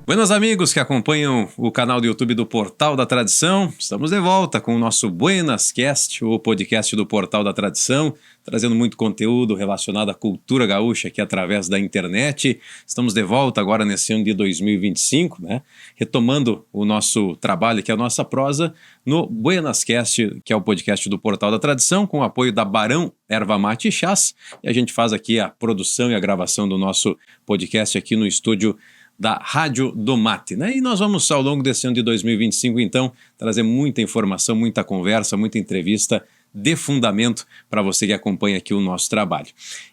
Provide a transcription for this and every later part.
Buenas amigos que acompanham o canal do YouTube do Portal da Tradição, estamos de volta com o nosso Buenas Cast, o podcast do Portal da Tradição, trazendo muito conteúdo relacionado à cultura gaúcha aqui através da internet. Estamos de volta agora nesse ano de 2025, né? Retomando o nosso trabalho aqui, a nossa prosa, no Buenas Cast, que é o podcast do Portal da Tradição, com o apoio da Barão Erva Mate e Chás, e a gente faz aqui a produção e a gravação do nosso podcast aqui no estúdio da Rádio do Mate, né? E nós vamos, ao longo desse ano de 2025, então, trazer muita informação, muita conversa, muita entrevista de fundamento para você que acompanha aqui o nosso trabalho.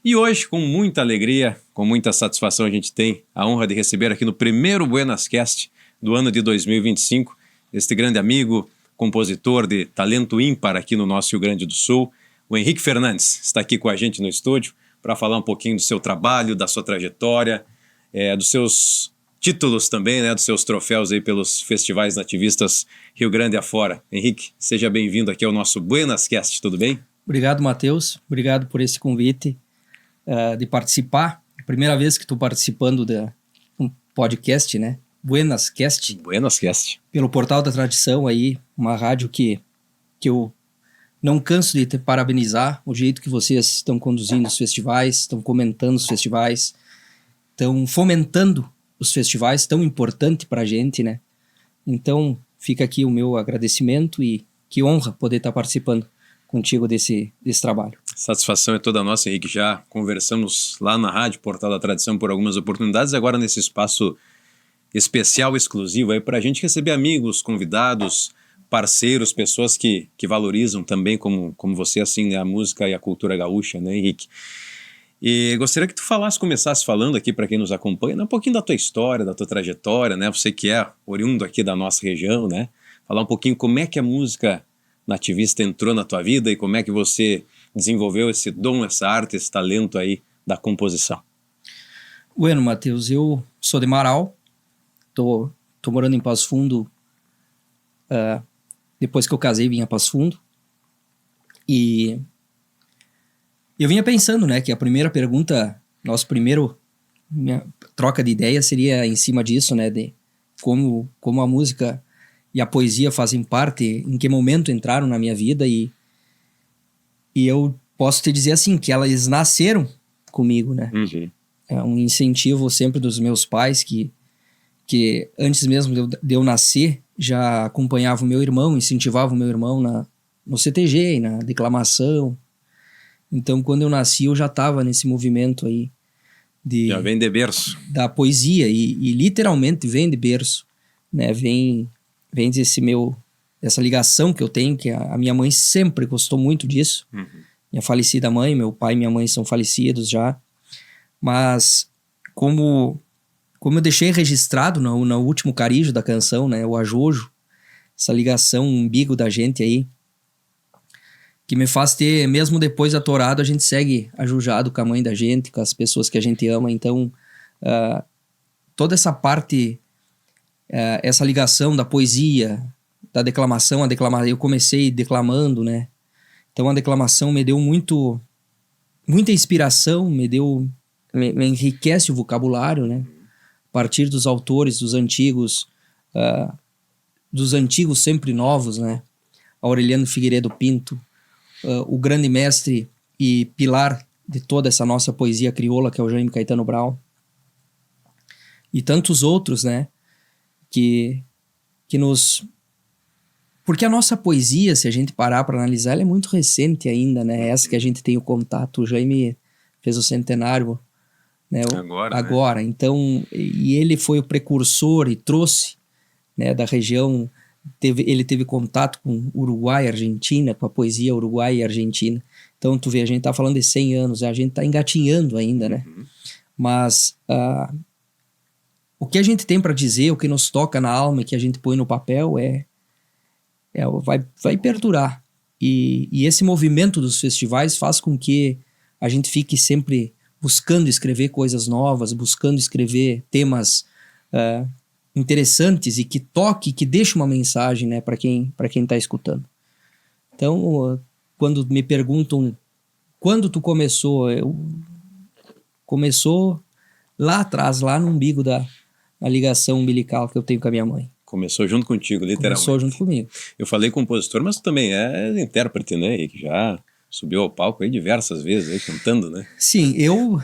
E hoje, com muita alegria, com muita satisfação, a gente tem a honra de receber aqui no primeiro Buenas Cast do ano de 2025, este grande amigo, compositor de talento ímpar aqui no nosso Rio Grande do Sul, o Henrique Fernandes, está aqui com a gente no estúdio para falar um pouquinho do seu trabalho, da sua trajetória, dos seus títulos também, né, dos seus troféus aí pelos festivais nativistas Rio Grande afora. Henrique, seja bem-vindo aqui ao nosso Buenas Cast, tudo bem? Obrigado, Matheus. Obrigado por esse convite de participar. Primeira vez que estou participando de um podcast, né? Buenas Cast. Buenas Cast. Pelo Portal da Tradição aí, uma rádio que eu não canso de te parabenizar o jeito que vocês estão conduzindo os festivais, estão comentando os festivais, estão fomentando os festivais, tão importante para a gente, né? Então, fica aqui o meu agradecimento e que honra poder estar participando contigo desse trabalho. Satisfação é toda nossa, Henrique. Já conversamos lá na Rádio Portal da Tradição por algumas oportunidades, agora nesse espaço especial, exclusivo, aí para a gente receber amigos, convidados, parceiros, pessoas que valorizam também, como você, assim, né, a música e a cultura gaúcha, né, Henrique? E gostaria que tu começasse falando aqui para quem nos acompanha, né, um pouquinho da tua história, da tua trajetória, né? Você que é oriundo aqui da nossa região, né? Falar um pouquinho como é que a música nativista entrou na tua vida e como é que você desenvolveu esse dom, essa arte, esse talento aí da composição. Bueno, Matheus, eu sou de Marau, tô morando em Passo Fundo, depois que eu casei vim a Passo Fundo, e eu vinha pensando, né, que a primeira pergunta, minha troca de ideia seria em cima disso, né, de como a música e a poesia fazem parte, em que momento entraram na minha vida, e eu posso te dizer assim, que elas nasceram comigo, né. Uhum. É um incentivo sempre dos meus pais, que antes mesmo de eu nascer, já acompanhava o meu irmão, incentivava o meu irmão no CTG, na declamação. Então, quando eu nasci, eu já estava nesse movimento aí já vem de berço. Da poesia, e literalmente vem de berço, né? Vem dessa ligação que eu tenho, que a minha mãe sempre gostou muito disso. Uhum. Minha falecida mãe, meu pai e minha mãe são falecidos já, mas como eu deixei registrado no último carijo da canção, né? O ajojo, essa ligação, o umbigo da gente aí, que me faz ter, mesmo depois atorado, a gente segue ajujado com a mãe da gente, com as pessoas que a gente ama. Então, toda essa parte, essa ligação da poesia, da declamação, eu comecei declamando, né? Então, a declamação me deu muita inspiração, me enriquece o vocabulário, né? A partir dos autores, dos antigos sempre novos, né? Aureliano Figueiredo Pinto, o grande mestre e pilar de toda essa nossa poesia crioula, que é o Jaime Caetano Brown, e tantos outros, né, que nos... Porque a nossa poesia, se a gente parar para analisar, ela é muito recente ainda, né, essa que a gente tem o contato. O Jaime fez o centenário, né, agora. Né? Então, e ele foi o precursor e trouxe, né, da região... Ele teve contato com Uruguai e Argentina, com a poesia uruguaia e argentina. Então, tu vê, a gente tá falando de 100 anos, a gente tá engatinhando ainda, né? Uhum. Mas o que a gente tem para dizer, o que nos toca na alma e que a gente põe no papel vai perdurar. E esse movimento dos festivais faz com que a gente fique sempre buscando escrever coisas novas, buscando escrever temas interessantes e que toque, que deixe uma mensagem, né, para quem está escutando. Então, quando me perguntam quando tu começou, começou lá atrás, lá no umbigo a ligação umbilical que eu tenho com a minha mãe. Começou junto contigo, literalmente. Começou junto comigo. Eu falei compositor, mas tu também é intérprete, né? E que já subiu ao palco aí diversas vezes, aí, cantando, né? Sim, eu...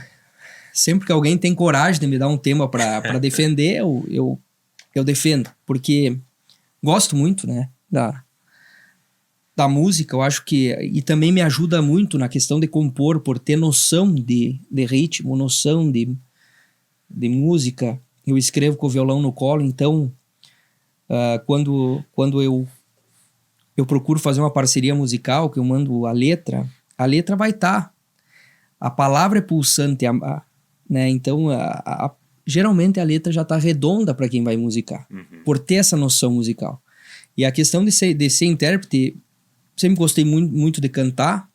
Sempre que alguém tem coragem de me dar um tema para defender, eu defendo. Porque gosto muito, né? Da música, eu acho que... E também me ajuda muito na questão de compor, por ter noção de ritmo, noção de música. Eu escrevo com o violão no colo, então... quando eu procuro fazer uma parceria musical, que eu mando a letra vai estar. A palavra é pulsante, né? Então, geralmente a letra já está redonda para quem vai musicar, por ter essa noção musical. E a questão de ser intérprete, sempre gostei muito de cantar.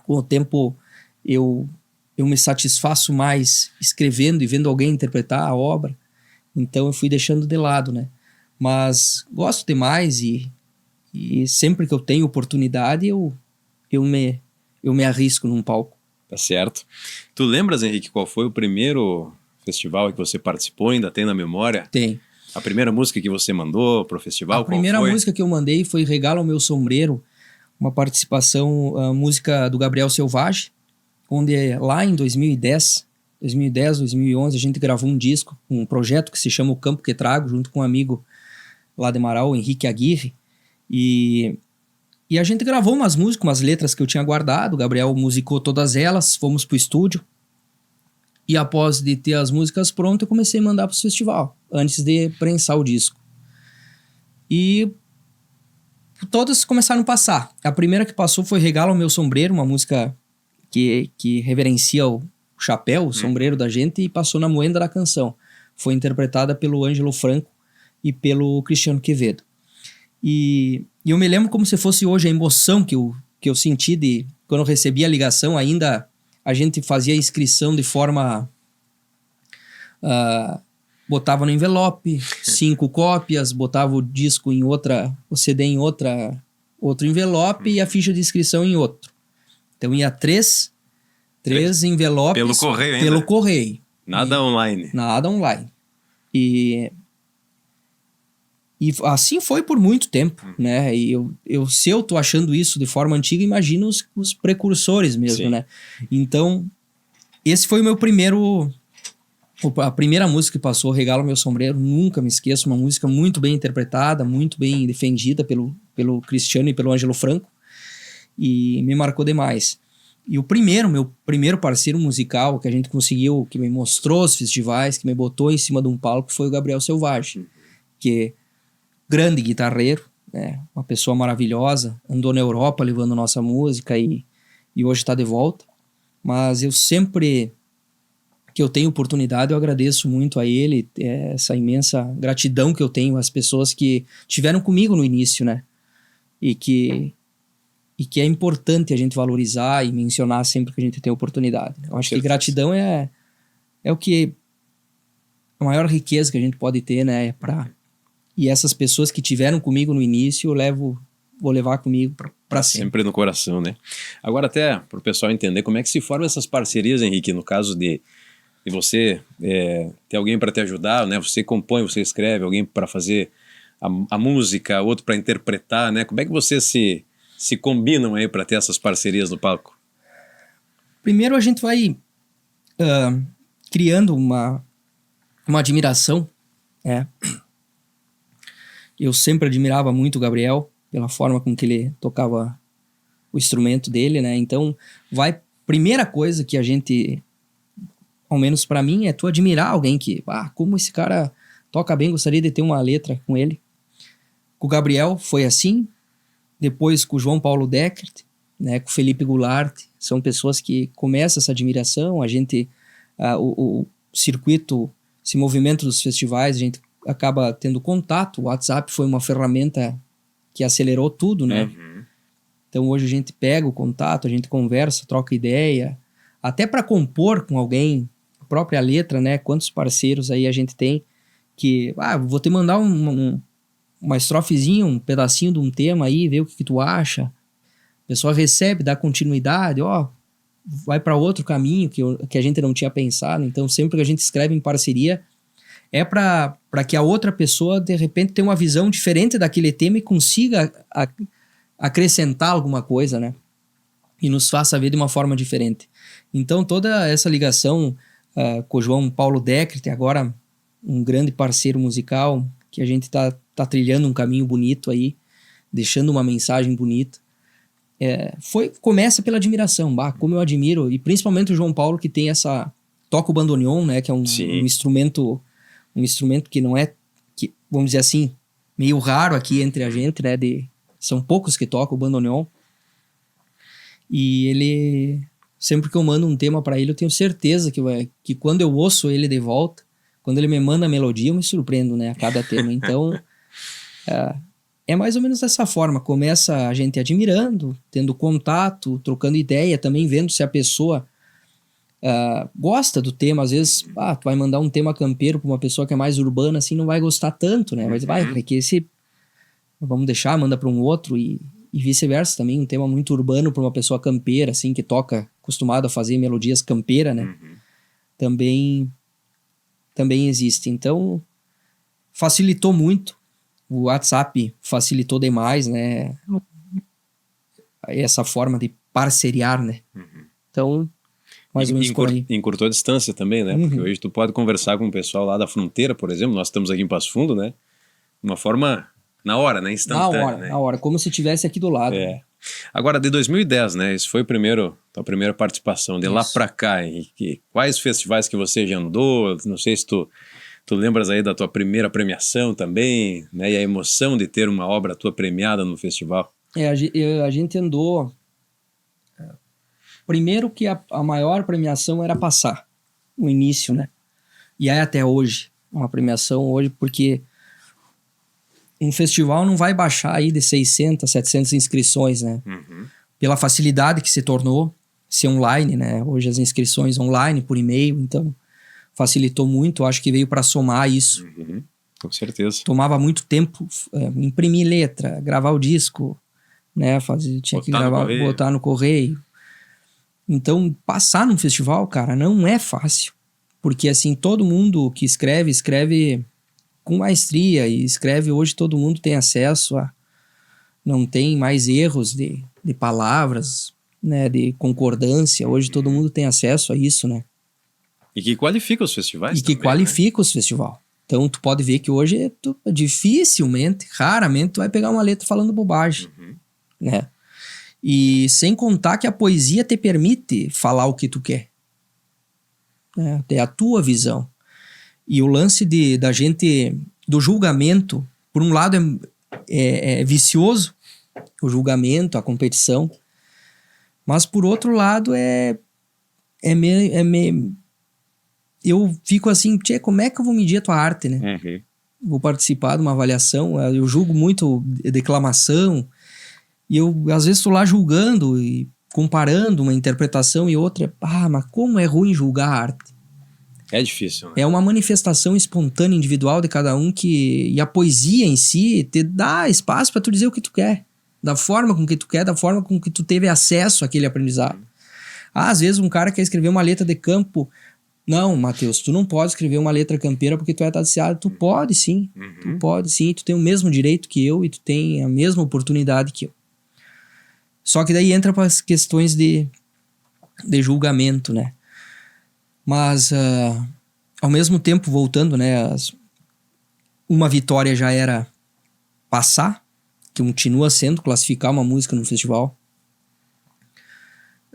Com o tempo, eu me satisfaço mais escrevendo e vendo alguém interpretar a obra. Então, eu fui deixando de lado, né? Mas gosto demais e sempre que eu tenho oportunidade, eu me arrisco num palco. Tá certo. Tu lembras, Henrique, qual foi o primeiro festival que você participou? Ainda tem na memória? Tem. A primeira música que você mandou pro festival, A primeira qual foi? música que eu mandei foi Regala o Meu Sombreiro, uma participação, a música do Gabriel Selvagem, onde lá em 2010, 2011, a gente gravou um disco, um projeto que se chama O Campo que Trago, junto com um amigo lá de Marau, Henrique Aguirre, e a gente gravou umas músicas, umas letras que eu tinha guardado, o Gabriel musicou todas elas, fomos pro estúdio, e após de ter as músicas prontas, eu comecei a mandar pro festival, antes de prensar o disco. E todas começaram a passar. A primeira que passou foi Regala o Meu Sombreiro, uma música que reverencia o chapéu, o sombreiro da gente, e passou na Moenda da Canção. Foi interpretada pelo Ângelo Franco e pelo Cristiano Quevedo. E eu me lembro como se fosse hoje a emoção que eu senti de quando eu recebi a ligação. Ainda a gente fazia a inscrição de forma... botava no envelope, 5 cópias, botava o disco em outra, o CD em outro envelope e a ficha de inscrição em outro. Então ia três envelopes... Pelo correio ainda? Pelo correio. Nada online. Nada online. E assim foi por muito tempo, né? E se eu tô achando isso de forma antiga, imagina os precursores mesmo, né? Então, esse foi o meu primeiro... A primeira música que passou, Regala o Meu Sombreiro, nunca me esqueço, uma música muito bem interpretada, muito bem defendida pelo Cristiano e pelo Ângelo Franco, e me marcou demais. E meu primeiro parceiro musical que a gente conseguiu, que me mostrou os festivais, que me botou em cima de um palco, foi o Gabriel Selvagem, que é grande guitarreiro, né? Uma pessoa maravilhosa, andou na Europa levando nossa música e hoje está de volta. Mas eu sempre que eu tenho oportunidade, eu agradeço muito a ele, essa imensa gratidão que eu tenho às pessoas que estiveram comigo no início, né? E que é importante a gente valorizar e mencionar sempre que a gente tem oportunidade. Eu acho que gratidão é o que... a maior riqueza que a gente pode ter, né? E essas pessoas que tiveram comigo no início, vou levar comigo para sempre. Sempre no coração, né? Agora até para o pessoal entender como é que se formam essas parcerias, Henrique, no caso de você ter alguém para te ajudar, né? Você compõe, você escreve, alguém para fazer a música, outro para interpretar, né? Como é que vocês se combinam aí para ter essas parcerias no palco? Primeiro a gente vai criando uma admiração. Eu sempre admirava muito o Gabriel, pela forma com que ele tocava o instrumento dele, né? Então, primeira coisa que a gente, ao menos para mim, é tu admirar alguém que, como esse cara toca bem, gostaria de ter uma letra com ele. Com o Gabriel foi assim, depois com o João Paulo Deckert, né? Com o Felipe Goulart, são pessoas que começam essa admiração, a gente, o circuito, esse movimento dos festivais, a gente acaba tendo contato. O WhatsApp foi uma ferramenta que acelerou tudo, né? Então hoje a gente pega o contato, a gente conversa, troca ideia, até para compor com alguém a própria letra, né? Quantos parceiros aí a gente tem que, vou te mandar uma estrofezinha, um pedacinho de um tema aí, ver o que tu acha. A pessoa recebe, dá continuidade, vai para outro caminho que a gente não tinha pensado. Então sempre que a gente escreve em parceria, é para que a outra pessoa, de repente, tenha uma visão diferente daquele tema e consiga acrescentar alguma coisa, né? E nos faça ver de uma forma diferente. Então, toda essa ligação com o João Paulo Deckert, agora um grande parceiro musical, que a gente tá trilhando um caminho bonito aí, deixando uma mensagem bonita, começa pela admiração. Como eu admiro, e principalmente o João Paulo, que tem toca o bandoneon, né? Que é um instrumento que não é, vamos dizer assim, meio raro aqui entre a gente, né? São poucos que tocam o bandoneon. E ele, sempre que eu mando um tema para ele, eu tenho certeza que quando eu ouço ele de volta, quando ele me manda a melodia, eu me surpreendo, né? A cada tema. Então, é mais ou menos dessa forma. Começa a gente admirando, tendo contato, trocando ideia, também vendo se a pessoa gosta do tema. Às vezes, tu vai mandar um tema campeiro para uma pessoa que é mais urbana, assim, não vai gostar tanto, né? Mas vamos deixar, manda para um outro e vice-versa também. Um tema muito urbano para uma pessoa campeira, assim, que toca, acostumado a fazer melodias campeira, né? Também existe. Então, facilitou muito. O WhatsApp facilitou demais, né? Essa forma de parceriar, né? Então, mais ou menos por aí. Encurtou a distância também, né? Porque hoje tu pode conversar com o pessoal lá da fronteira, por exemplo. Nós estamos aqui em Passo Fundo, né? De uma forma na hora, né? Instantânea. Na hora, como se estivesse aqui do lado. Né? Agora, de 2010, né? Isso foi tua primeira participação. De lá pra cá, Henrique, quais festivais que você já andou? Não sei se tu lembras aí da tua primeira premiação também, né? E a emoção de ter uma obra tua premiada no festival. A gente andou... Primeiro que a maior premiação era passar, no início, né? E aí até hoje, uma premiação hoje, porque um festival não vai baixar aí de 600, 700 inscrições, né? Pela facilidade que se tornou ser online, né? Hoje as inscrições online, por e-mail, então facilitou muito. Acho que veio para somar isso. Com certeza. Tomava muito tempo imprimir letra, gravar o disco, né? Tinha que gravar, botar no correio. Então, passar num festival, cara, não é fácil. Porque, assim, todo mundo que escreve com maestria. E escreve hoje, todo mundo tem acesso não tem mais erros de palavras, né? De concordância. Hoje todo mundo tem acesso a isso, né? E que qualifica os festivais E que também, qualifica os festivais. Então, tu pode ver que hoje, dificilmente, raramente, tu vai pegar uma letra falando bobagem, né? E sem contar que a poesia te permite falar o que tu quer. É a tua visão. E o lance da gente, do julgamento, por um lado é vicioso, o julgamento, a competição, mas por outro lado eu fico assim, como é que eu vou medir a tua arte, né? Vou participar de uma avaliação, eu julgo muito declamação, e eu, às vezes, estou lá julgando e comparando uma interpretação e outra. Mas como é ruim julgar a arte. É difícil, né? É uma manifestação espontânea, individual de cada um e a poesia em si te dá espaço para tu dizer o que tu quer. Da forma com que tu quer, da forma com que tu teve acesso àquele aprendizado. Às vezes um cara quer escrever uma letra de campo. Não, Matheus, tu não pode escrever uma letra campeira porque tu é tateado. Tu pode sim, tu pode sim. Tu tem o mesmo direito que eu e tu tem a mesma oportunidade que eu. Só que daí entra para as questões de julgamento, né? Mas, ao mesmo tempo, voltando, né? Uma vitória já era passar, que continua sendo classificar uma música no festival.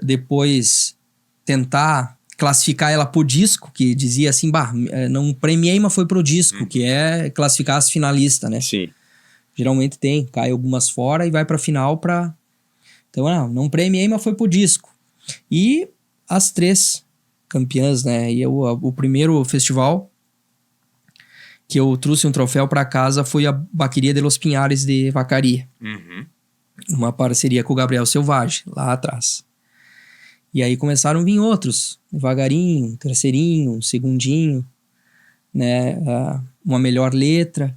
Depois, tentar classificar ela por disco, que dizia assim, não premiei, mas foi pro disco, que é classificar as finalistas, né? Sim. Geralmente cai algumas fora e vai pra final pra... Então, não premiei, mas foi pro disco. E as 3 campeãs, né? E o primeiro festival que eu trouxe um troféu para casa foi a Baqueria de los Pinhares de Vacaria. Uma parceria com o Gabriel Selvagem, lá atrás. E aí começaram a vir outros, devagarinho, um terceirinho, um segundinho, né? Uma melhor letra,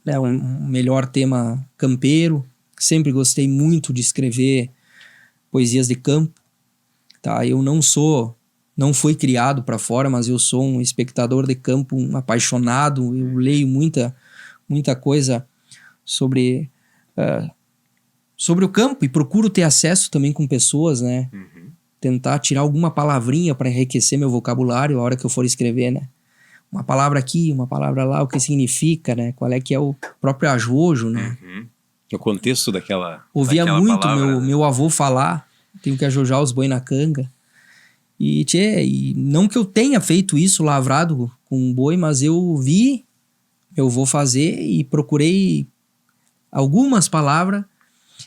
né? Um melhor tema campeiro. Sempre gostei muito de escrever poesias de campo, tá? Eu não sou não foi criado para fora, mas eu sou um espectador de campo, um apaixonado. Eu leio muita coisa sobre o campo e procuro ter acesso também com pessoas, né? Tentar tirar alguma palavrinha para enriquecer meu vocabulário a hora que eu for escrever, né? Uma palavra aqui, uma palavra lá, o que significa, né? Qual é que é o próprio ajojo, né? O contexto daquela Ouvia daquela muito palavra, meu avô falar, tenho que ajojar os boi na canga. E não que eu tenha feito isso lavrado com um boi, mas eu vi meu avô fazer e procurei algumas palavras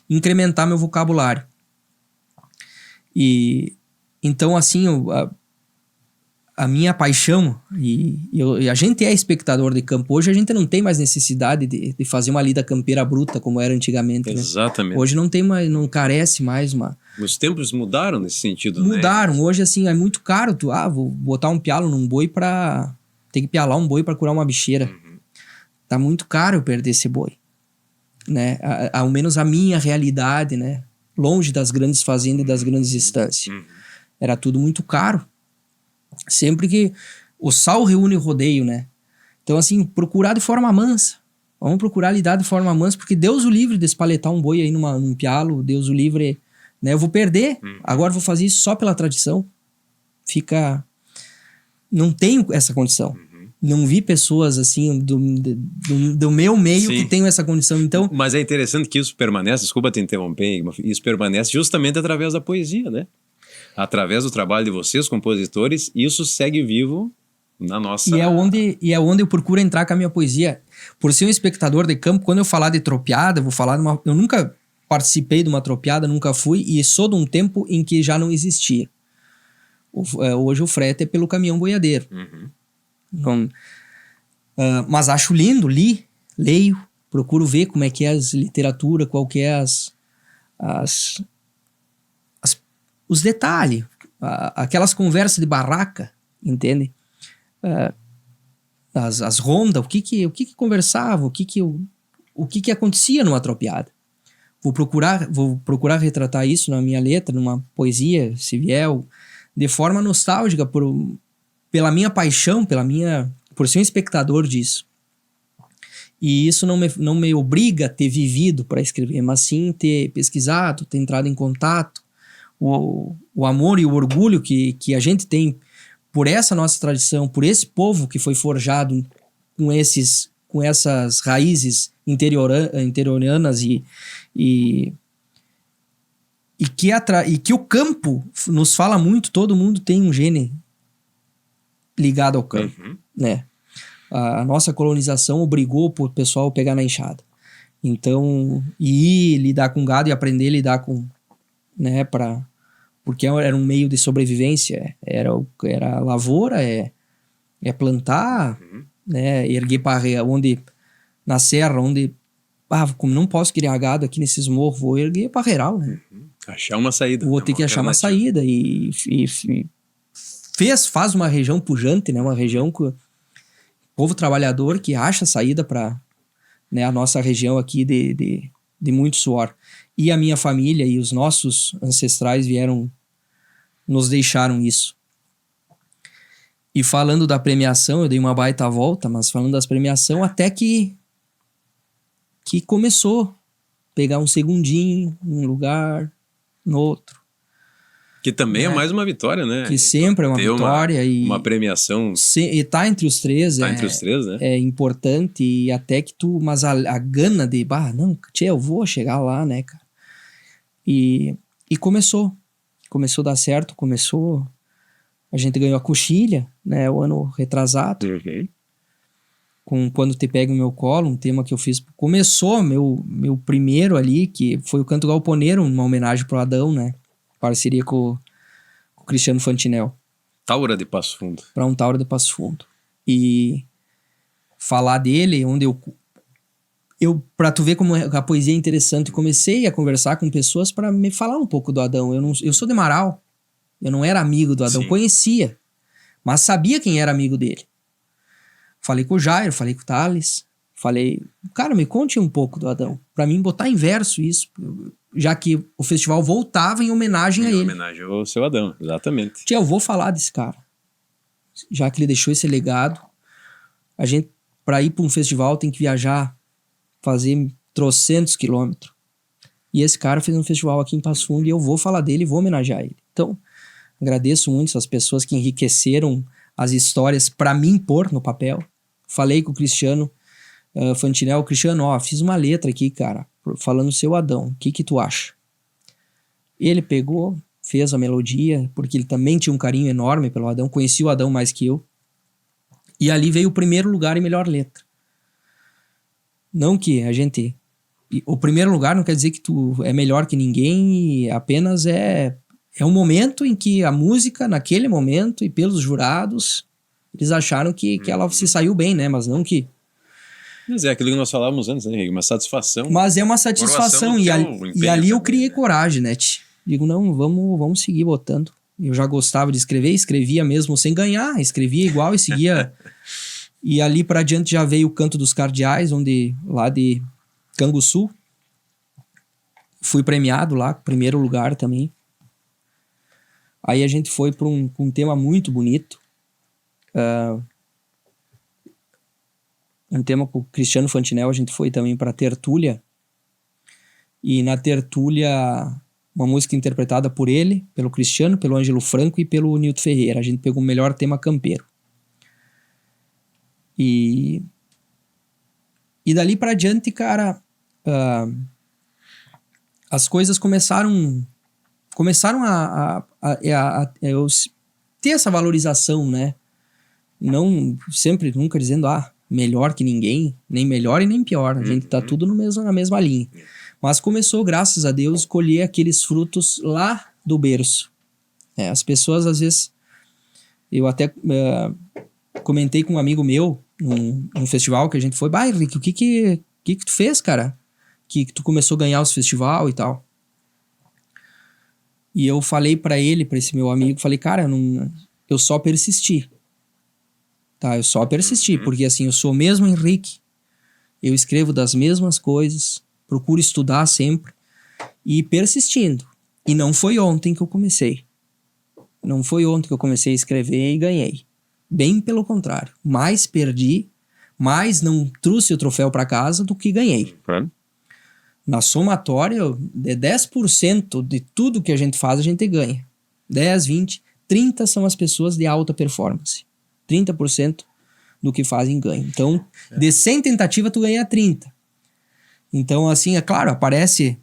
incrementar meu vocabulário. E então, assim, a minha paixão, e a gente é espectador de campo. Hoje a gente não tem mais necessidade de fazer uma lida campeira bruta como era antigamente, né? Exatamente. Hoje não tem mais, não carece mais uma... Os tempos mudaram nesse sentido, Mudaram. né? Hoje, assim, é muito caro. Vou botar um pialo num boi pra... Tem que pialar um boi pra curar uma bicheira. Tá muito caro eu perder esse boi, né? Ao menos a minha realidade, né? Longe das grandes fazendas e das grandes estâncias. Era tudo muito caro. Sempre que o sal reúne o rodeio, né? Então, assim, procurar de forma mansa. Vamos procurar lidar de forma mansa, porque Deus o livre de espaletar um boi aí num pialo, Deus o livre, né? Eu vou perder, agora vou fazer isso só pela tradição. Não tenho essa condição. Não vi pessoas, assim, do meu meio que tenham essa condição, então... Mas é interessante que isso permanece, desculpa te interromper, isso permanece justamente através da poesia, né? Através do trabalho de vocês, compositores, isso segue vivo na nossa... E é onde eu procuro entrar com a minha poesia. Por ser um espectador de campo, quando eu falar de tropiada, eu vou falar de uma... Eu nunca participei de uma tropiada, nunca fui, e sou de um tempo em que já não existia. Hoje o frete é pelo caminhão boiadeiro. Então, mas acho lindo, leio, procuro ver como é que é as literatura, qual que é os detalhes, aquelas conversas de barraca, entende? As rondas, o que conversava, o que acontecia numa tropiada. Vou procurar retratar isso na minha letra, numa poesia, se vier, de forma nostálgica, pela minha paixão, por ser um espectador disso. E isso não me obriga a ter vivido para escrever, mas sim ter pesquisado, ter entrado em contato. O amor e o orgulho que a gente tem por essa nossa tradição, por esse povo que foi forjado com essas raízes interioranas e que o campo nos fala muito. Todo mundo tem um gene ligado ao campo, né? A nossa colonização obrigou o pessoal a pegar na enxada. Então, ir lidar com gado e aprender a lidar com, né, porque era um meio de sobrevivência, era lavoura, é plantar, né, erguer parreira, na serra, como não posso criar gado aqui nesses morros, vou erguer parreiral, né? Achar uma saída. Vou ter que achar uma saída e faz uma região pujante, né, uma região que o povo trabalhador que acha saída para, né, a nossa região aqui de muito suor. E a minha família e os nossos ancestrais nos deixaram isso. E falando da premiação, eu dei uma baita volta, mas falando das premiações, até que começou a pegar um segundinho, num lugar, no outro. Que também é mais uma vitória, né? Que sempre é uma vitória. Uma premiação. E tá entre os três. Entre os três, né? É importante, e até que mas a gana de, não, eu vou chegar lá, né, cara? E começou a dar certo, a gente ganhou a coxilha, né, o ano retrasado, com Quando Te Pego no Meu Colo, um tema que eu fiz. Começou meu primeiro ali, que foi o Canto Galponeiro, uma homenagem pro Adão, né, parceria com o Cristiano Fantinel. Taura de Passo Fundo. Para um Taura de Passo Fundo. E falar dele, onde pra tu ver como a poesia é interessante, comecei a conversar com pessoas para me falar um pouco do Adão. Eu sou de Marau, eu não era amigo do Adão, conhecia, mas sabia quem era amigo dele. Falei com o Jairo, falei com o Thales, falei, cara, me conte um pouco do Adão, para mim botar em verso isso. já que o festival voltava em homenagem a ele. Em homenagem ao seu Adão, exatamente. Tia, eu vou falar desse cara. Já que ele deixou esse legado, a gente, para ir para um festival, tem que viajar, fazer trocentos quilômetros. E esse cara fez um festival aqui em Passo Fundo e eu vou falar dele e vou homenagear ele. Então, agradeço muito essas pessoas que enriqueceram as histórias para mim pôr no papel. Falei com o Cristiano Fantinel. Cristiano, fiz uma letra aqui, cara, falando do seu Adão. O que tu acha? Ele pegou, fez a melodia, porque ele também tinha um carinho enorme pelo Adão, conhecia o Adão mais que eu. E ali veio o primeiro lugar em melhor letra. Não que a gente... O primeiro lugar não quer dizer que tu é melhor que ninguém, apenas é um momento em que a música, naquele momento, e pelos jurados, eles acharam que ela se saiu bem, né? Mas não que... Mas é aquilo que nós falávamos antes, né, Henrique? Uma satisfação. Mas é uma satisfação, e ali eu criei coragem, né? Digo, não, vamos seguir botando. Eu já gostava de escrever, escrevia mesmo sem ganhar, escrevia igual e seguia. E ali para diante já veio o Canto dos Cardeais, lá de Canguçu. Fui premiado lá, primeiro lugar também. Aí a gente foi para um tema muito bonito. Um tema com o Cristiano Fantinel, a gente foi também para Tertúlia. E na Tertúlia, uma música interpretada por ele, pelo Cristiano, pelo Ângelo Franco e pelo Nilton Ferreira. A gente pegou o melhor tema campeiro. E dali para diante, cara, as coisas começaram a ter essa valorização, né? Não sempre, nunca dizendo, melhor que ninguém, nem melhor e nem pior. A gente tá tudo na mesma linha. Mas começou, graças a Deus, colher aqueles frutos lá do berço. As pessoas, às vezes... Eu até comentei com um amigo meu, num festival que a gente foi. Henrique, o que tu fez, cara? Que tu começou a ganhar os festivais e tal. E eu falei pra ele, pra esse meu amigo, falei, cara, eu só persisti. Tá, eu só persisti, porque assim, eu sou o mesmo Henrique, eu escrevo das mesmas coisas, procuro estudar sempre, e persistindo. E não foi ontem que eu comecei. Não foi ontem que eu comecei a escrever e ganhei. Bem pelo contrário. Mais perdi, mais não trouxe o troféu para casa do que ganhei. Na somatória, 10% de tudo que a gente faz, a gente ganha. 10, 20, 30 são as pessoas de alta performance. 30% do que fazem ganha. Então, de 100 tentativas, tu ganha 30. Então, assim, é claro, aparece...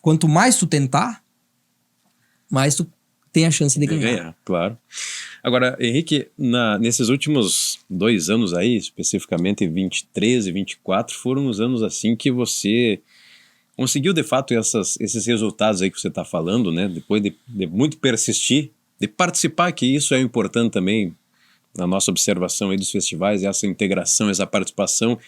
Quanto mais tu tentar, mais tu tem a chance de ganhar. Claro. Agora, Henrique, nesses últimos 2 anos aí, especificamente 23 e 24, foram os anos assim que você conseguiu, de fato, esses resultados aí que você está falando, né? Depois de muito persistir, de participar, que isso é importante também na nossa observação aí dos festivais, essa integração, essa participação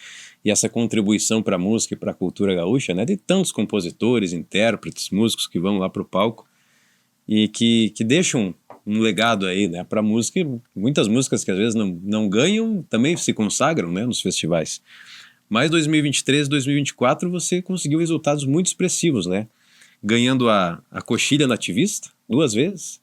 e essa contribuição para a música e para a cultura gaúcha, né? De tantos compositores, intérpretes, músicos que vão lá para o palco e que deixam um legado aí, né, para a música. Muitas músicas que às vezes não ganham também se consagram, né, nos festivais. Mas 2023 e 2024 você conseguiu resultados muito expressivos, né? Ganhando a Coxilha Nativista 2 vezes,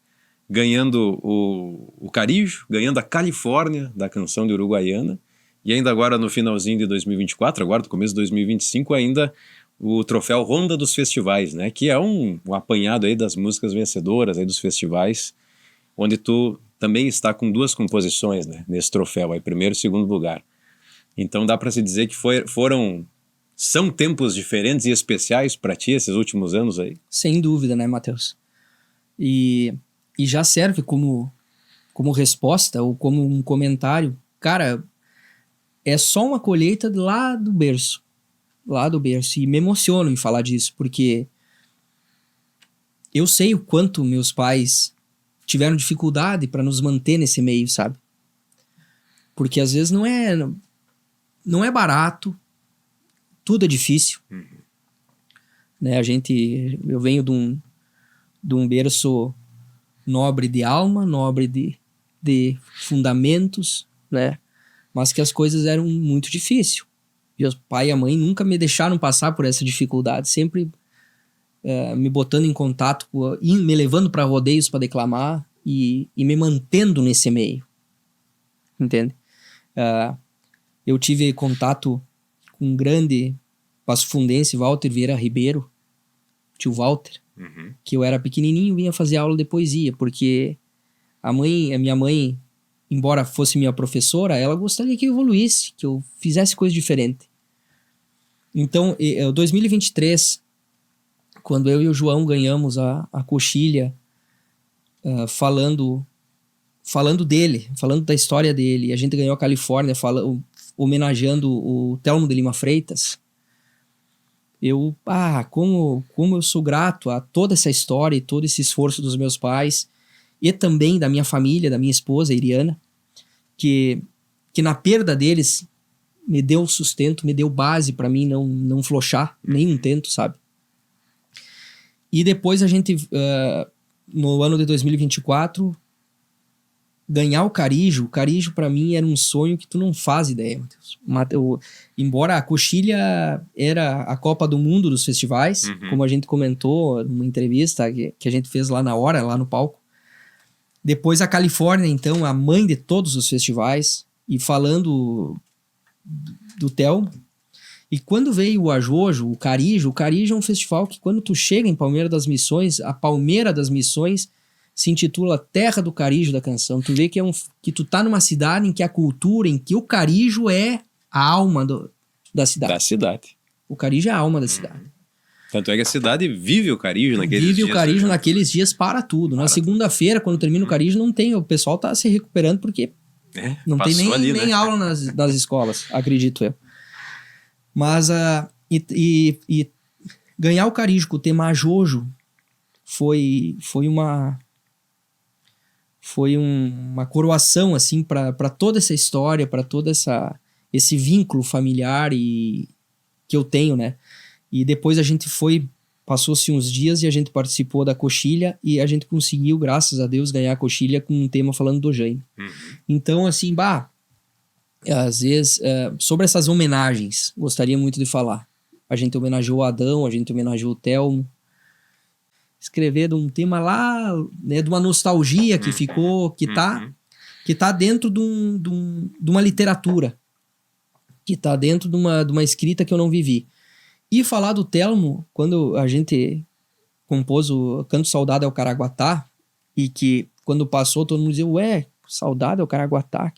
ganhando o Carijo, ganhando a Califórnia da canção de Uruguaiana, e ainda agora no finalzinho de 2024, agora no começo de 2025, ainda o troféu Ronda dos Festivais, né? Que é um apanhado aí das músicas vencedoras aí dos festivais, onde tu também está com 2 composições, né, nesse troféu, aí, primeiro e segundo lugar. Então dá para se dizer que são tempos diferentes e especiais para ti esses últimos anos aí? Sem dúvida, né, Matheus? E já serve como resposta ou como um comentário. Cara, é só uma colheita lá do berço. Lá do berço. E me emociono em falar disso, porque eu sei o quanto meus pais tiveram dificuldade para nos manter nesse meio, sabe? Porque às vezes não é barato, tudo é difícil. Né? Eu venho de um berço nobre de alma, nobre de fundamentos, né? Mas que as coisas eram muito difíceis. E o pai e a mãe nunca me deixaram passar por essa dificuldade, sempre me botando em contato, me levando para rodeios para declamar e me mantendo nesse meio, entende? Eu tive contato com um grande passofundense, Walter Vieira Ribeiro, tio Walter, que eu era pequenininho e vinha fazer aula de poesia, porque a minha mãe, embora fosse minha professora, ela gostaria que eu evoluísse, que eu fizesse coisa diferente. Então, em 2023, quando eu e o João ganhamos a coxilha, falando dele, falando da história dele, a gente ganhou a Califórnia, homenageando o Telmo de Lima Freitas, como eu sou grato a toda essa história e todo esse esforço dos meus pais e também da minha família, da minha esposa, Iriana, que na perda deles me deu sustento, me deu base para mim não flochar, nem um tento, sabe? E depois a gente, no ano de 2024, ganhar o Carijo. O Carijo para mim era um sonho que tu não faz ideia, Matheus. Embora a coxilha era a Copa do Mundo dos festivais, como a gente comentou numa entrevista que a gente fez lá na hora, lá no palco. Depois a Califórnia, então, a mãe de todos os festivais, e falando do Telmo. E quando veio o Ajojo, o Carijo é um festival que quando tu chega em Palmeira das Missões, a Palmeira das Missões se intitula Terra do Carijo da Canção. Tu vê que tu tá numa cidade em que a cultura, em que o Carijo é a alma da cidade. Da cidade. O Carijo é a alma da cidade. Tanto é que a cidade vive o Carijo naqueles dias. Vive o Carijo naqueles dias para tudo. Na segunda-feira, quando termina o Carijo, não tem. O pessoal tá se recuperando porque não tem nem aula nas escolas, acredito eu. Mas e ganhar o Carijo com o tema Ajojo foi uma coroação assim para toda essa história, para todo esse vínculo familiar que eu tenho, né? E depois a gente passou-se uns dias e a gente participou da coxilha e a gente conseguiu, graças a Deus, ganhar a coxilha com um tema falando do Jaime. Então, assim, às vezes, sobre essas homenagens, gostaria muito de falar. A gente homenageou o Adão, a gente homenageou o Telmo. Escrever de um tema lá, né, de uma nostalgia que ficou, que tá dentro de uma literatura, que tá dentro de uma escrita que eu não vivi. E falar do Telmo, quando a gente compôs o Canto Saudade ao Caraguatá, e que quando passou todo mundo dizia, Saudade ao Caraguatá.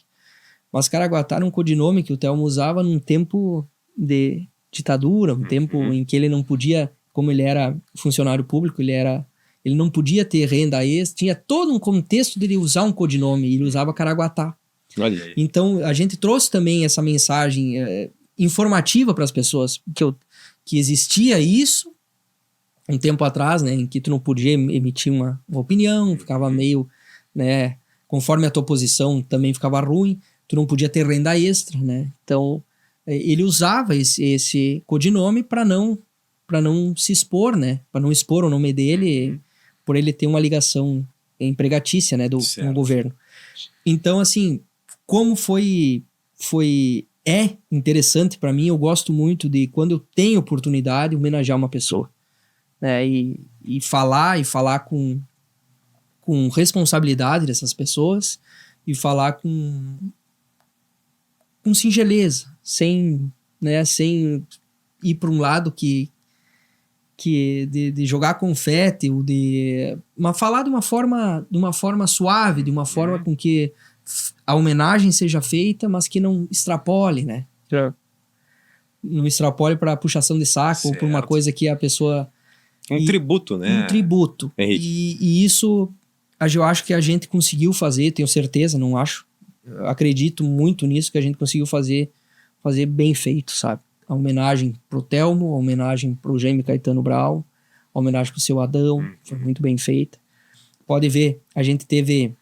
Mas Caraguatá era um codinome que o Telmo usava num tempo de ditadura, um tempo em que ele não podia, como ele era funcionário público, ele não podia ter renda extra, tinha todo um contexto dele usar um codinome, e ele usava Caraguatá. Olha aí. Então a gente trouxe também essa mensagem informativa para as pessoas, que existia isso um tempo atrás, né, em que tu não podia emitir uma opinião, ficava meio, né, conforme a tua posição também ficava ruim, tu não podia ter renda extra, né? Então ele usava esse codinome para não se expor, né? Para não expor o nome dele, por ele ter uma ligação empregatícia, né, com o governo. Então, assim, como é interessante para mim, eu gosto muito de, quando eu tenho oportunidade, homenagear uma pessoa, né? E falar com responsabilidade dessas pessoas, e falar com singeleza, sem ir para um lado de jogar confete, ou falar de uma forma suave, de uma forma com que a homenagem seja feita, mas que não extrapole, né? Não extrapole para puxação de saco, ou por uma coisa que a pessoa... tributo, né? Um tributo. E isso eu acho que a gente conseguiu fazer, tenho certeza, não acho. Eu acredito muito nisso, que a gente conseguiu fazer bem feito, sabe? A homenagem pro Telmo, a homenagem pro Jaime Caetano Brau, a homenagem pro seu Adão, foi muito bem feita. Pode ver, a gente teve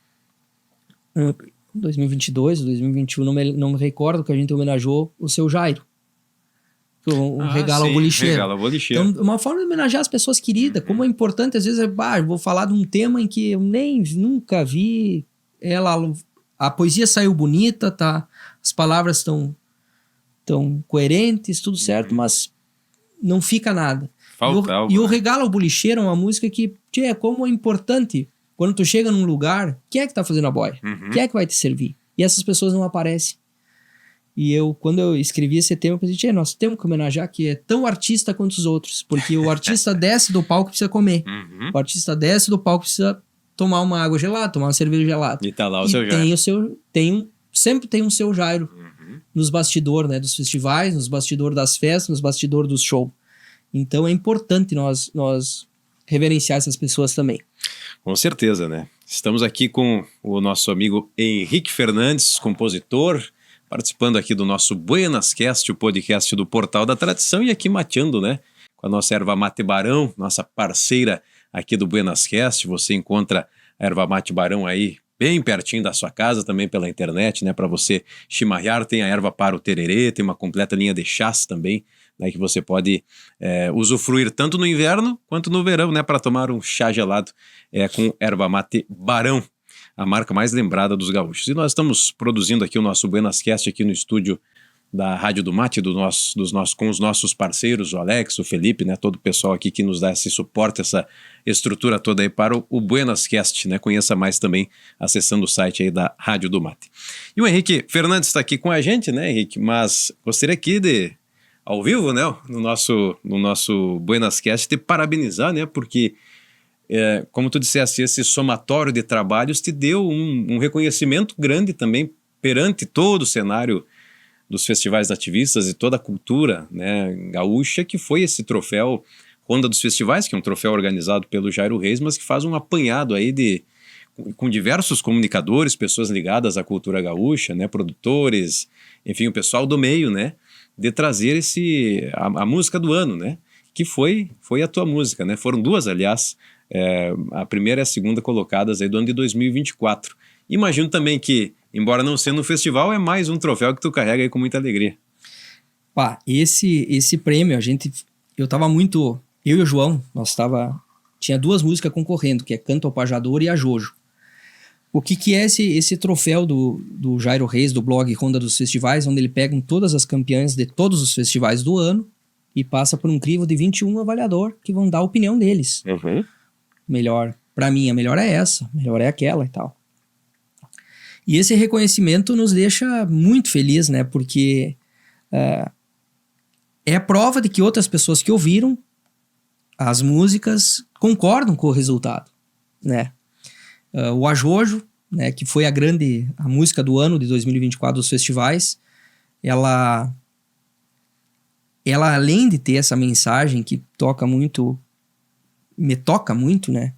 2022, 2021, não me recordo, que a gente homenageou o seu Jairo. Regalo ao bolicheiro. Regalo ao bolicheiro. Então, uma forma de homenagear as pessoas queridas. Como é importante, às vezes, eu vou falar de um tema em que eu nunca vi a poesia saiu bonita, tá? As palavras estão coerentes, tudo certo, mas não fica nada. Falta algo. E o Regala o Bolicheiro é uma música que, como é importante. Quando tu chega num lugar, quem é que tá fazendo a boia? Quem é que vai te servir? E essas pessoas não aparecem. E quando eu escrevi esse tema, eu pensei, nós temos que homenagear que é tão artista quanto os outros. Porque o artista desce do palco e precisa comer. O artista desce do palco e precisa tomar uma água gelada, tomar uma cerveja gelada. E tá lá o seu Jairo. Sempre tem um seu Jairo nos bastidores, né, dos festivais, nos bastidores das festas, nos bastidores dos shows. Então é importante nós reverenciar essas pessoas também. Com certeza, né? Estamos aqui com o nosso amigo Henrique Fernandes, compositor, participando aqui do nosso Buenas Cast, o podcast do Portal da Tradição, e aqui mateando, né, com a nossa erva mate Barão, nossa parceira aqui do Buenas Cast. Você encontra a erva mate Barão aí bem pertinho da sua casa, também pela internet, né, para você chimarrear. Tem a erva para o tererê, tem uma completa linha de chás também, né, que você pode usufruir tanto no inverno quanto no verão, né, para tomar um chá gelado com erva mate Barão, a marca mais lembrada dos gaúchos. E nós estamos produzindo aqui o nosso Buenas Cast aqui no estúdio da Rádio do Mate, com os nossos parceiros, o Alex, o Felipe, né, todo o pessoal aqui que nos dá esse suporte, essa estrutura toda aí para o Buenas Cast, né, conheça mais também acessando o site aí da Rádio do Mate. E o Henrique Fernandes está aqui com a gente, né, Henrique, mas gostaria aqui de, ao vivo, né, no nosso Buenas Cast, te parabenizar, né, porque como tu disseste, esse somatório de trabalhos te deu um reconhecimento grande também perante todo o cenário dos festivais nativistas e toda a cultura, né, gaúcha, que foi esse troféu Ronda dos Festivais, que é um troféu organizado pelo Jairo Reis, mas que faz um apanhado aí com diversos comunicadores, pessoas ligadas à cultura gaúcha, né, produtores, enfim, o pessoal do meio, né, de trazer a música do ano, né, que foi a tua música, né, foram duas, aliás, a primeira e a segunda colocadas aí do ano de 2024. Imagino também que, embora não sendo um festival, é mais um troféu que tu carrega aí com muita alegria. Esse prêmio, eu e o João, tinha duas músicas concorrendo, que é Canto ao Pajador e a Jojo. O que é esse troféu do Jairo Reis, do blog Ronda dos Festivais, onde ele pega todas as campeãs de todos os festivais do ano e passa por um crivo de 21 avaliadores que vão dar a opinião deles. Melhor, pra mim, a melhor é essa, a melhor é aquela e tal. E esse reconhecimento nos deixa muito felizes, né? Porque é a prova de que outras pessoas que ouviram as músicas concordam com o resultado, né? O Ajojo, né, que foi a música do ano de 2024 dos festivais, ela além de ter essa mensagem que me toca muito, né?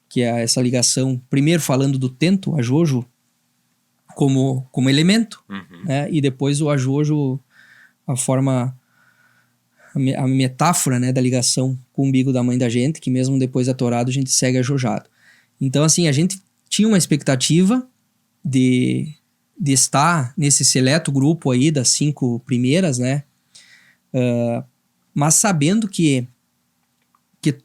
Que é essa ligação, primeiro falando do tento, Ajojo, como elemento, né? E depois o ajojo, a metáfora, né, da ligação com o umbigo da mãe da gente, que mesmo depois atorado a gente segue ajojado. Então, assim, a gente tinha uma expectativa de estar nesse seleto grupo aí das 5 primeiras, né? Mas sabendo que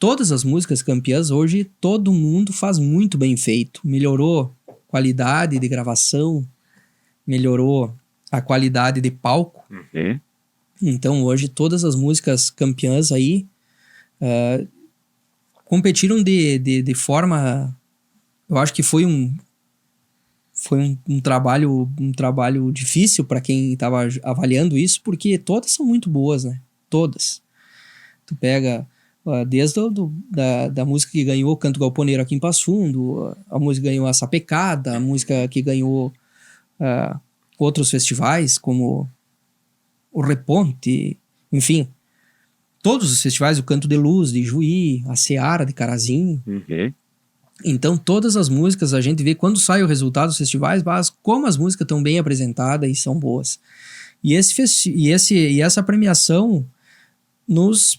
todas as músicas campeãs hoje, todo mundo faz muito bem feito. Melhorou qualidade de gravação, melhorou a qualidade de palco. Então hoje todas as músicas campeãs aí competiram de forma, eu acho que foi um trabalho difícil para quem estava avaliando isso, porque todas são muito boas, né? Todas. Tu pega desde da música que ganhou Canto Galponeiro aqui em Passo Fundo, a música que ganhou a Sapecada, a música que ganhou outros festivais, como o Reponte, enfim. Todos os festivais, o Canto de Luz de Juí, a Seara de Carazinho. Então, todas as músicas, a gente vê quando sai o resultado dos festivais, como as músicas estão bem apresentadas e são boas. E essa premiação nos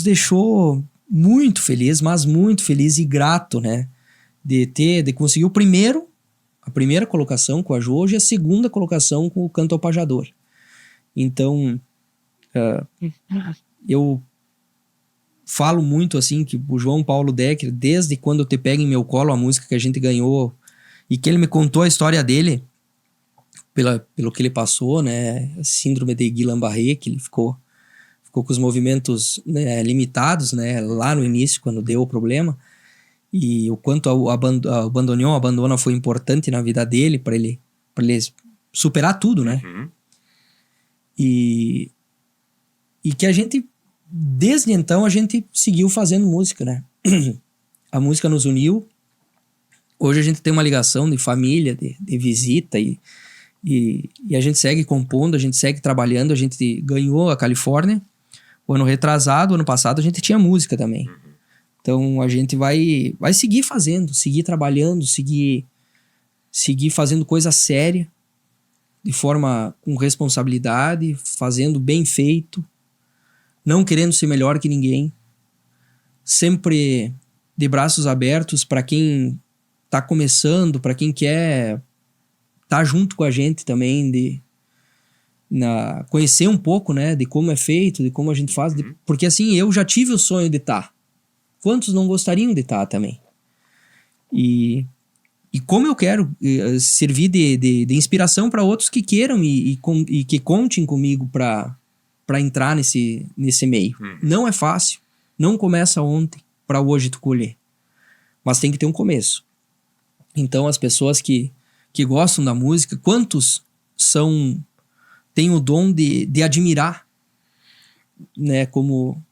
deixou muito feliz, mas muito feliz e grato, né? De conseguir a primeira colocação com a Jojo e a segunda colocação com o Canto ao Pajador. Então, eu falo muito assim que o João Paulo Decker, desde quando eu te pego em meu colo, a música que a gente ganhou, e que ele me contou a história dele, pelo que ele passou, né? A síndrome de Guillain-Barré, que ele ficou ficou com os movimentos, né, limitados, né, lá no início, quando deu o problema, e o quanto o abandono foi importante na vida dele, para ele superar tudo, né? Uhum. E que a gente, desde então, a gente seguiu fazendo música, né? A música nos uniu. Hoje a gente tem uma ligação de família, de visita, e a gente segue compondo, a gente segue trabalhando. A gente ganhou a Califórnia. O ano retrasado, ano passado, a gente tinha música também. Então a gente vai seguir fazendo, seguir trabalhando, seguir fazendo coisa séria, de forma com responsabilidade, fazendo bem feito, não querendo ser melhor que ninguém, sempre de braços abertos para quem tá começando, para quem quer tá junto com a gente também, conhecer um pouco, né, de como é feito, de como a gente faz, porque assim, eu já tive o sonho de estar. Quantos não gostariam de estar também? E como eu quero servir de inspiração para outros que queiram e que contem comigo para entrar nesse meio. Não é fácil, não começa ontem para hoje tu colher, mas tem que ter um começo. Então as pessoas que gostam da música, quantos têm o dom de admirar, né, como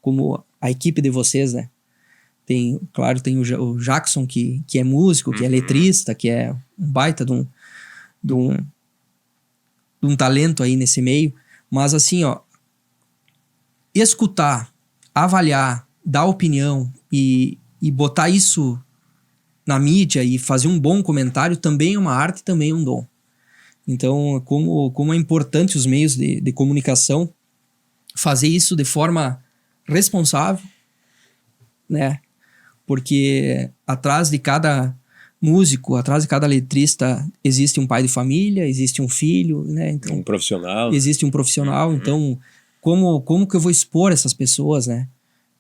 a equipe de vocês, né? Tem o Jackson, que é músico, que é letrista, que é um baita de um talento aí nesse meio. Mas assim, ó, escutar, avaliar, dar opinião e botar isso na mídia e fazer um bom comentário também é uma arte, também é um dom. Então, como é importante os meios de comunicação fazer isso de forma responsável, né? Porque atrás de cada músico, atrás de cada letrista, existe um pai de família, existe um filho, né? Então, um profissional. Existe um profissional. Então, como que eu vou expor essas pessoas, né?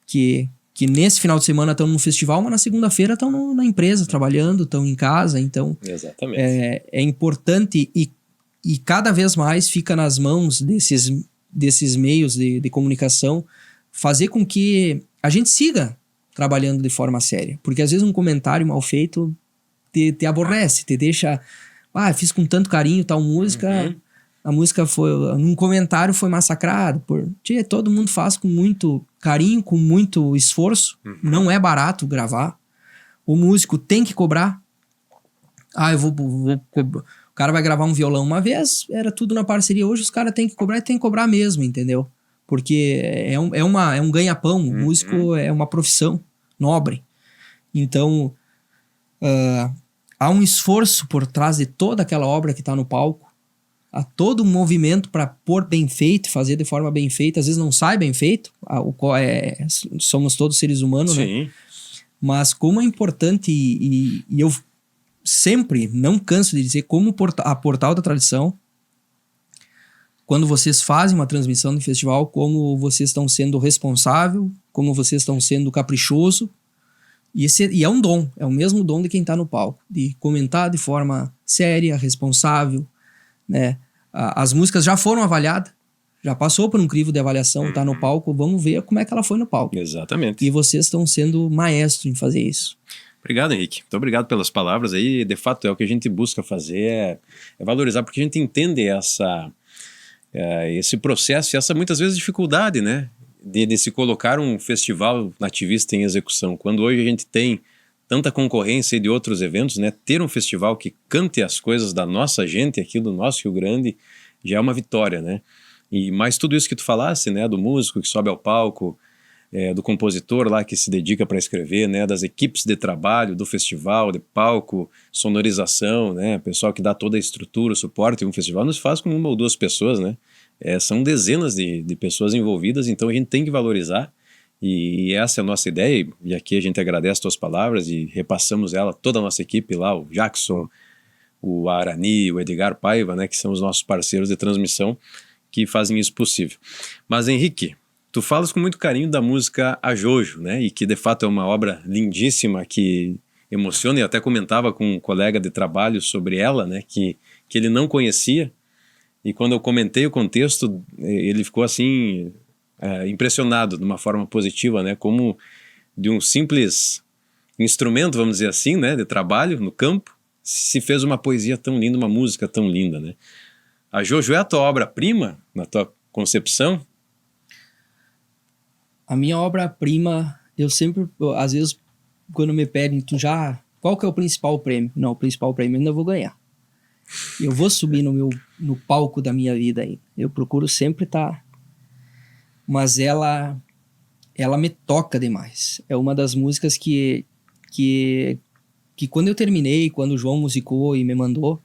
Que nesse final de semana estão num festival, mas na segunda-feira estão na empresa trabalhando, estão em casa. Então, exatamente. É importante e cada vez mais fica nas mãos desses meios de comunicação fazer com que a gente siga trabalhando de forma séria. Porque às vezes um comentário mal feito te aborrece, te deixa... fiz com tanto carinho tal música, a música num comentário foi massacrado. Todo mundo faz com muito carinho, com muito esforço. Não é barato gravar. O músico tem que cobrar. O cara vai gravar um violão uma vez, era tudo na parceria. Hoje os caras têm que cobrar e tem que cobrar mesmo, entendeu? Porque é um ganha-pão. O músico é uma profissão nobre. Então, há um esforço por trás de toda aquela obra que está no palco. Há todo um movimento para pôr bem feito, fazer de forma bem feita. Às vezes não sai bem feito. Somos todos seres humanos, sim, né? Mas como é importante, e eu sempre não canso de dizer, como a Portal da Tradição, quando vocês fazem uma transmissão de festival, como vocês estão sendo responsável, como vocês estão sendo caprichoso. E é um dom, é o mesmo dom de quem está no palco, de comentar de forma séria, responsável, né? As músicas já foram avaliadas, já passou por um crivo de avaliação, tá no palco, vamos ver como é que ela foi no palco. Exatamente. E vocês estão sendo maestros em fazer isso. Obrigado, Henrique. Muito obrigado pelas palavras aí. De fato, é o que a gente busca fazer, é valorizar, porque a gente entende esse processo e essa, muitas vezes, dificuldade, né? De se colocar um festival nativista em execução. Quando hoje a gente tem tanta concorrência de outros eventos, né? Ter um festival que cante as coisas da nossa gente aqui do nosso Rio Grande já é uma vitória, né? E mais tudo isso que tu falasse, né? Do músico que sobe ao palco, do compositor lá que se dedica para escrever, né? Das equipes de trabalho, do festival, de palco, sonorização, né? Pessoal que dá toda a estrutura, o suporte. Um festival não se faz com uma ou duas pessoas, né? São dezenas de pessoas envolvidas, então a gente tem que valorizar, e essa é a nossa ideia, e aqui a gente agradece as tuas palavras e repassamos ela, toda a nossa equipe lá, o Jackson, o Arani, o Edgar Paiva, né, que são os nossos parceiros de transmissão que fazem isso possível. Mas Henrique, tu falas com muito carinho da música Ajojo, né, e que de fato é uma obra lindíssima que emociona, e até comentava com um colega de trabalho sobre ela, né, que ele não conhecia. E quando eu comentei o contexto, ele ficou assim, impressionado de uma forma positiva, né? Como de um simples instrumento, vamos dizer assim, né? De trabalho no campo, se fez uma poesia tão linda, uma música tão linda, né? A Jojo é a tua obra-prima, na tua concepção? A minha obra-prima, às vezes, quando me pedem, qual que é o principal prêmio? Não, o principal prêmio eu ainda vou ganhar. Eu vou subir no palco da minha vida aí. Eu procuro sempre estar... Mas ela me toca demais. É uma das músicas que quando eu terminei, quando o João musicou e me mandou,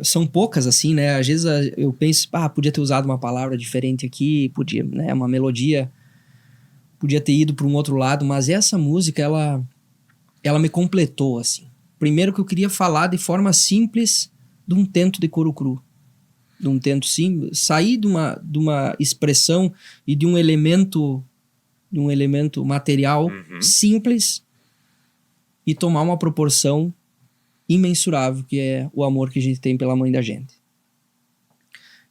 são poucas assim, né? Às vezes eu penso, podia ter usado uma palavra diferente aqui, podia, né? Uma melodia podia ter ido para um outro lado, mas essa música, ela me completou, assim. Primeiro que eu queria falar de forma simples de um tento de couro cru. De um tento simples, sair de uma expressão e de um elemento material simples e tomar uma proporção imensurável, que é o amor que a gente tem pela mãe da gente.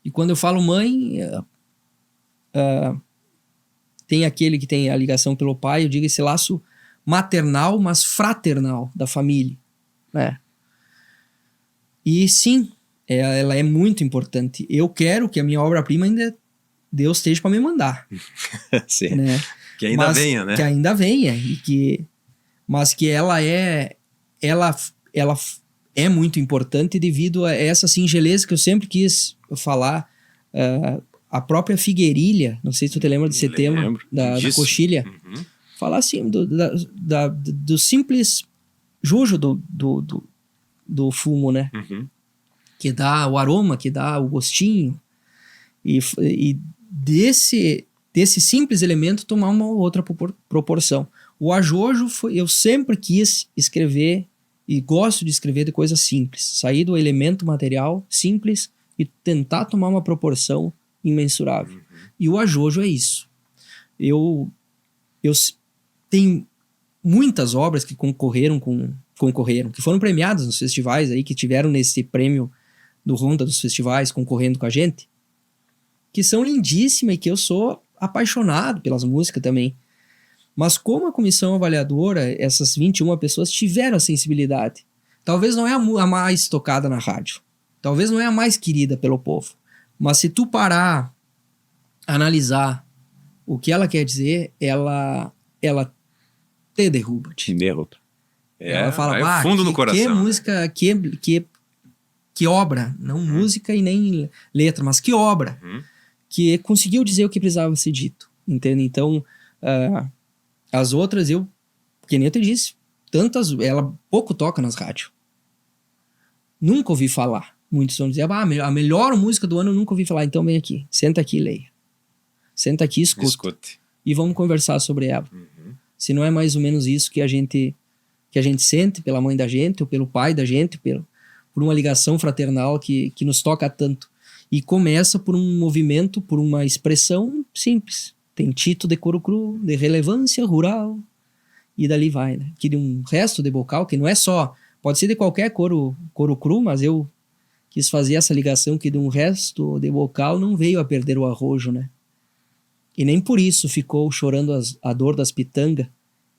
E quando eu falo mãe, tem aquele que tem a ligação pelo pai, eu digo esse laço maternal, mas fraternal da família, né? E sim, ela é muito importante. Eu quero que a minha obra-prima ainda Deus esteja para me mandar. Sim. Né? Que ainda venha, né? Que ainda venha. Mas que ela é muito importante devido a essa singeleza que eu sempre quis falar. A própria Figueirilha, não sei se tu te lembra desse tema, da coxilha. Falar assim, do simples jujo do fumo, né? Que dá o aroma, que dá o gostinho. E desse simples elemento tomar uma outra proporção. O ajojo eu sempre quis escrever e gosto de escrever de coisas simples. Sair do elemento material simples e tentar tomar uma proporção imensurável. E o ajojo é isso. Eu tenho muitas obras que concorreram, que foram premiadas nos festivais aí, que tiveram nesse prêmio do Ronda dos festivais concorrendo com a gente, que são lindíssimas e que eu sou apaixonado pelas músicas também. Mas como a comissão avaliadora, essas 21 pessoas tiveram a sensibilidade. Talvez não é a mais tocada na rádio. Talvez não é a mais querida pelo povo. Mas se tu parar, analisar o que ela quer dizer, ela te derruba. Te derruba. Ela fala, é fundo no coração. Que música, que obra. Não música e nem letra, mas que obra. Que conseguiu dizer o que precisava ser dito. Entende? Então, as outras, que nem eu te disse, ela pouco toca nas rádios. Nunca ouvi falar. Muitos vão dizer, a melhor música do ano eu nunca ouvi falar. Então vem aqui, senta aqui e leia. Senta aqui e escute. E vamos conversar sobre ela. Se não é mais ou menos isso que a gente sente pela mãe da gente, ou pelo pai da gente, por uma ligação fraternal que nos toca tanto. E começa por um movimento, por uma expressão simples. Tem título de couro cru, de relevância rural, e dali vai, né? Que de um resto de bocal, que não é só, pode ser de qualquer couro cru, mas eu quis fazer essa ligação que de um resto de bocal não veio a perder o arrojo, né? E nem por isso ficou chorando a dor das pitangas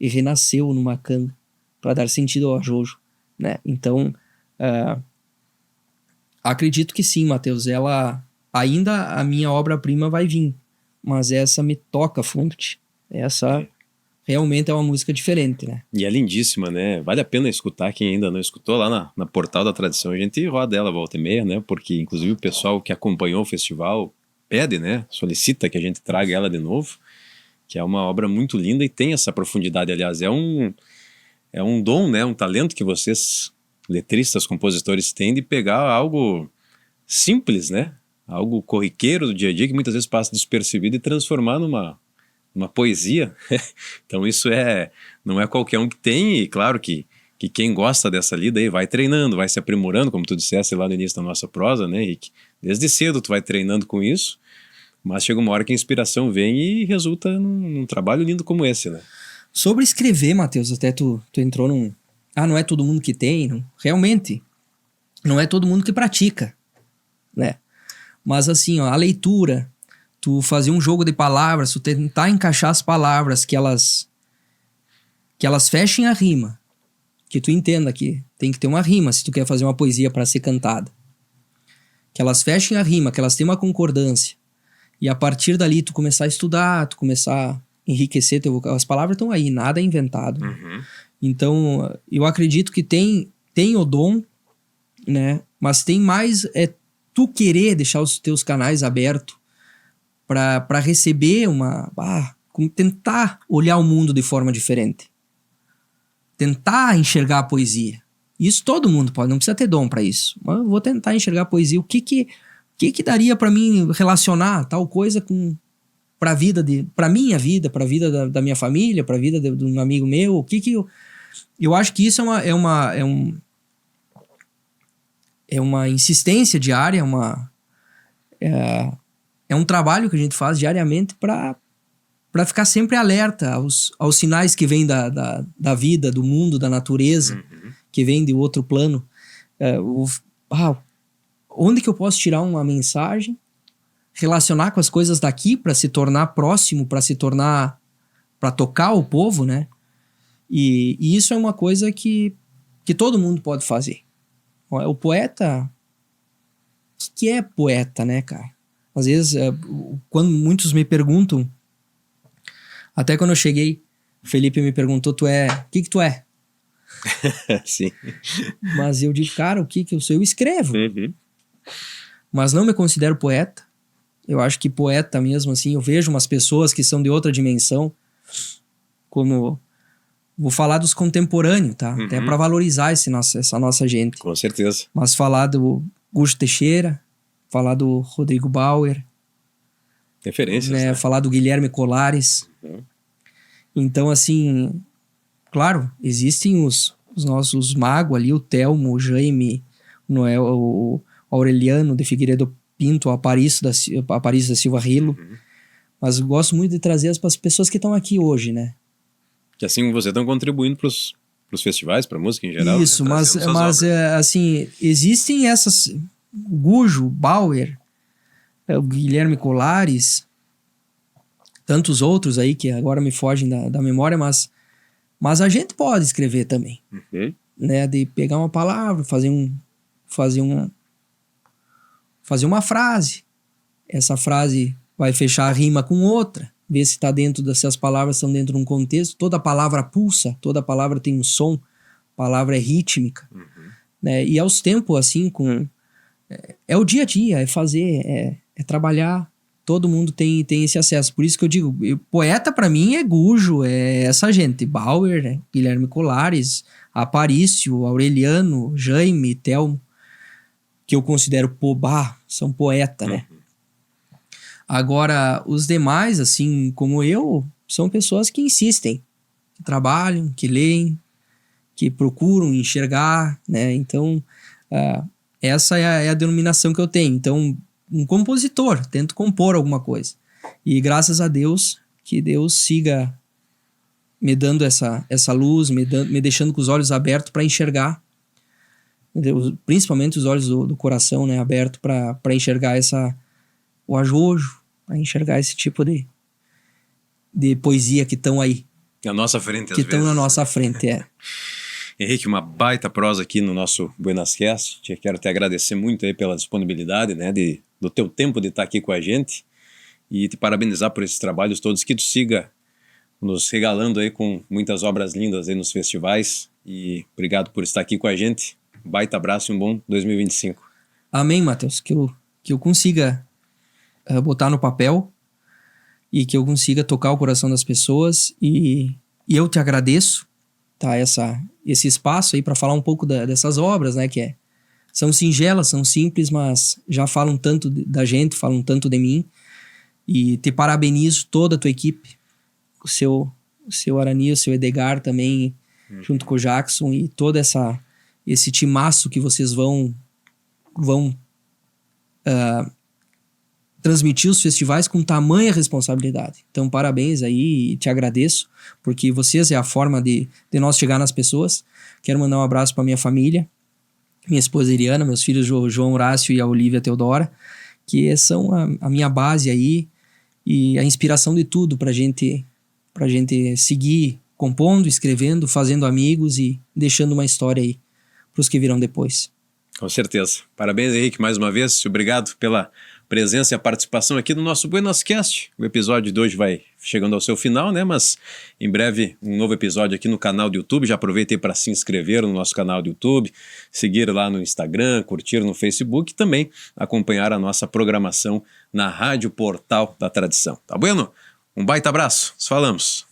e renasceu numa canga para dar sentido ao ajojo, né? Então, acredito que sim, Matheus. Ainda a minha obra-prima vai vir, mas essa me toca fonte. Essa realmente é uma música diferente, né? E é lindíssima, né? Vale a pena escutar quem ainda não escutou lá na Portal da Tradição. A gente roda ela volta e meia, né? Porque inclusive o pessoal que acompanhou o festival pede, né? Solicita que a gente traga ela de novo, que é uma obra muito linda e tem essa profundidade. Aliás, é um dom, né? Um talento que vocês, letristas, compositores, têm de pegar algo simples, né? Algo corriqueiro do dia a dia que muitas vezes passa despercebido e transformar numa poesia. Então isso não é qualquer um que tem, e claro que quem gosta dessa lida aí vai treinando, vai se aprimorando, como tu disseste lá no início da nossa prosa, né, Rick? Desde cedo tu vai treinando com isso, mas chega uma hora que a inspiração vem e resulta num trabalho lindo como esse, né? Sobre escrever, Matheus, até tu entrou num... não é todo mundo que tem, não. Realmente, não é todo mundo que pratica, né? Mas assim, ó, a leitura, tu fazer um jogo de palavras, tu tentar encaixar as palavras que elas fechem a rima, que tu entenda que tem que ter uma rima se tu quer fazer uma poesia para ser cantada, que elas fechem a rima, que elas tenham uma concordância, e a partir dali tu começar a estudar, tu começar a enriquecer teu vocabulário. As palavras estão aí, nada é inventado. Então eu acredito que tem o dom, né? Mas tem mais tu querer deixar os teus canais abertos para receber tentar olhar o mundo de forma diferente, tentar enxergar a poesia. Isso todo mundo pode, não precisa ter dom para isso, mas eu vou tentar enxergar a poesia. O que daria para mim relacionar tal coisa para minha vida, para a vida da minha família, para a vida de um amigo meu? Eu acho que isso é uma insistência diária, é um trabalho que a gente faz diariamente para ficar sempre alerta aos sinais que vêm da vida, do mundo, da natureza, que vêm de outro plano. Onde que eu posso tirar uma mensagem, relacionar com as coisas daqui para se tornar próximo, para tocar o povo, né? E isso é uma coisa que todo mundo pode fazer. O poeta... O que é poeta, né, cara? Às vezes, quando muitos me perguntam, até quando eu cheguei, o Felipe me perguntou, o que tu é? Sim. Mas eu digo, cara, o que eu sou? Eu escrevo. Mas não me considero poeta. Eu acho que poeta mesmo, assim, eu vejo umas pessoas que são de outra dimensão, como... Vou falar dos contemporâneos, tá? Até para valorizar essa nossa gente. Com certeza. Mas falar do Gusto Teixeira, falar do Rodrigo Bauer. Referências, né? Falar do Guilherme Colares. Então, assim, claro, existem os nossos magos ali, o Telmo, o Jaime, o Aureliano de Figueiredo Pinto, o Aparício da Silva Rilo. Mas eu gosto muito de trazer as pessoas que estão aqui hoje, né? Que assim como você estão contribuindo para os festivais, para a música em geral. Isso, né? mas assim, existem essas... O Gujo, Bauer, o Guilherme Colares, tantos outros aí que agora me fogem da memória, mas a gente pode escrever também. Né? De pegar uma palavra, fazer uma frase. Essa frase vai fechar a rima com outra. Ver se está se as palavras estão dentro de um contexto. Toda palavra pulsa, toda palavra tem um som, a palavra é rítmica. Né? E aos tempos, assim, é o dia a dia, é fazer, é trabalhar. Todo mundo tem esse acesso. Por isso que eu digo, poeta para mim é Gujo, é essa gente. Bauer, né? Guilherme Colares, Aparício, Aureliano, Jaime, Telmo, que eu considero são poeta, né? Agora, os demais, assim como eu, são pessoas que insistem, que trabalham, que leem, que procuram enxergar, né? Então, essa é a denominação que eu tenho. Então, um compositor, tento compor alguma coisa. E graças a Deus, que Deus siga me dando essa luz, me deixando com os olhos abertos para enxergar, principalmente os olhos do coração, né? Aberto para enxergar o ajojo, para enxergar esse tipo de poesia que estão aí. Na nossa frente, que estão na nossa frente, Henrique, uma baita prosa aqui no nosso Buenas Cast. Quero te agradecer muito aí pela disponibilidade, né, do teu tempo de estar aqui com a gente e te parabenizar por esses trabalhos todos, que tu siga nos regalando aí com muitas obras lindas aí nos festivais, e obrigado por estar aqui com a gente. Baita abraço e um bom 2025. Amém, Matheus, que eu consiga botar no papel e que eu consiga tocar o coração das pessoas, e eu te agradeço, tá, esse espaço aí para falar um pouco dessas obras, né, que são singelas, são simples, mas já falam tanto da gente, falam tanto de mim, e te parabenizo toda a tua equipe, o seu Arani, o seu Edgar também, junto com o Jackson, e todo esse timaço que vocês vão transmitir os festivais com tamanha responsabilidade. Então, parabéns aí, e te agradeço, porque vocês é a forma de nós chegar nas pessoas. Quero mandar um abraço para minha família, minha esposa Iriana, meus filhos João Horácio e a Olívia Teodora, que são a minha base aí, e a inspiração de tudo pra gente seguir compondo, escrevendo, fazendo amigos e deixando uma história aí pros que virão depois. Com certeza. Parabéns, Henrique, mais uma vez. Obrigado pela presença e a participação aqui no nosso Buenas Cast. O episódio de hoje vai chegando ao seu final, né? Mas em breve um novo episódio aqui no canal do YouTube. Já aproveitei para se inscrever no nosso canal do YouTube, seguir lá no Instagram, curtir no Facebook e também acompanhar a nossa programação na Rádio Portal da Tradição. Tá bueno? Um baita abraço. Nos falamos.